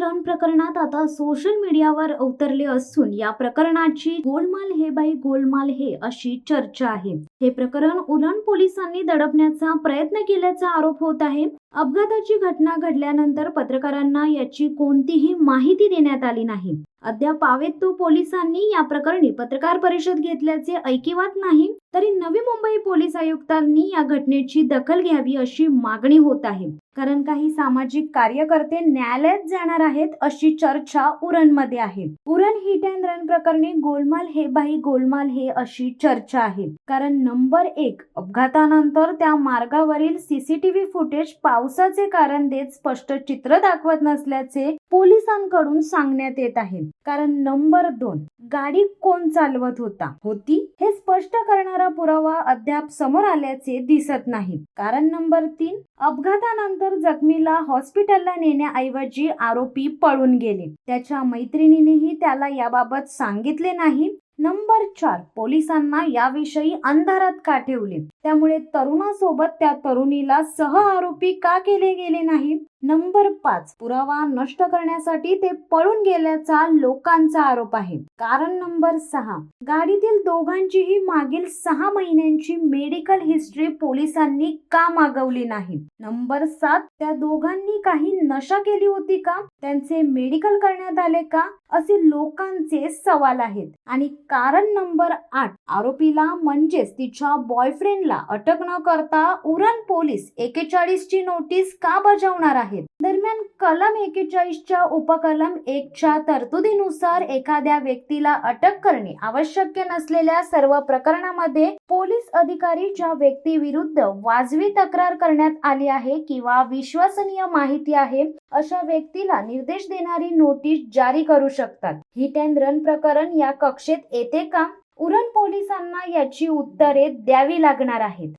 उरण प्रकरणात आता सोशल मीडियावर अवतरले असून या प्रकरणाची गोलमाल हे बाई गोलमाल हे अशी चर्चा आहे। हे प्रकरण उरण पोलिसांनी दडपण्याचा प्रयत्न केल्याचा आरोप होत आहे। अपघाताची घटना घडल्यानंतर पत्रकारांना याची कोणतीही माहिती देण्यात आली नाही। अद्याप पावेतो पोलिसांनी या प्रकरणी पत्रकार परिषद घेतल्याचे ऐकिवात नाही। तरी नवी मुंबई पोलीस आयुक्तांनी या घटनेची दखल घ्यावी अशी मागणी होत आहे, कारण काही सामाजिक कार्यकर्ते न्यायालयात जाणार आहेत अशी चर्चा उरणमध्ये आहे। उरण हिट अँड रन प्रकरणी गोलमाल हे बाई गोलमाल हे अशी चर्चा आहे, कारण नंबर 1 अपघातानंतर त्या मार्गावरील सीसीटीव्ही फुटेज पावसाचे कारण देत स्पष्ट चित्र दाखवत नसल्याचे पोलिसांकडून सांगण्यात येत आहे। कारण नंबर 2 गाडी कोण चालवत होती हे स्पष्ट करणारा पुरावा अद्याप समोर आल्याचे दिसत नाही। कारण नंबर 3 अपघातानंतर जखमीला हॉस्पिटलला नेण्याऐवजी आरोपी पळून गेले। त्याच्या मैत्रिणीनेही त्याला याबाबत सांगितले नाही। नंबर 4 पोलिसांना याविषयी अंधारात का ठेवले, त्यामुळे तरुणासोबत त्या तरुणीला सह आरोपी का केले गेले नाही। नंबर 5 पुरावा नष्ट करण्यासाठी ते पळून गेल्याचा लोकांचा आरोप आहे। कारण नंबर 6 गाडीतील दोघांचीही मागील 6 महिन्यांची मेडिकल हिस्ट्री पोलिसांनी का मागवली नाही। नंबर 7 त्या दोघांनी काही नशा केली होती का, त्यांचे मेडिकल करण्यात आले का, असे लोकांचे सवाल आहेत। आणि कारण नंबर 8 आरोपीला म्हणजेच तिच्या बॉयफ्रेंडला अटक न करता उरण पोलीस 41 ची नोटीस का बजावणार आहेत। दरम्यान कलम 41 च्या उपकलम 1 च्या तरतुदीनुसार एखाद्या व्यक्तीला अटक करणे आवश्यक नसलेल्या सर्व प्रकरणामध्ये पोलीस अधिकारी ज्या व्यक्ती विरुद्ध वाजवी तक्रार करण्यात आली आहे किंवा विश्वसनीय माहिती आहे अशा व्यक्तीला निर्देश देणारी नोटीस जारी करू शकतात। हिट अँड रन प्रकरण या कक्षेत येते का? उरण पोलिसांना याची उत्तरे द्यावी लागणार आहेत।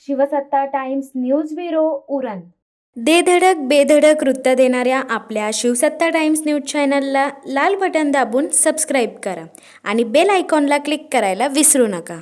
शिवसत्ता टाइम्स न्यूज ब्युरो उरण। दे धडक बेधडक वृत्त देणाऱ्या आपल्या शिवसत्ता टाइम्स न्यूज चॅनलला लाल बटन दाबून सबस्क्राईब करा आणि बेल आयकॉनला क्लिक करायला विसरू नका।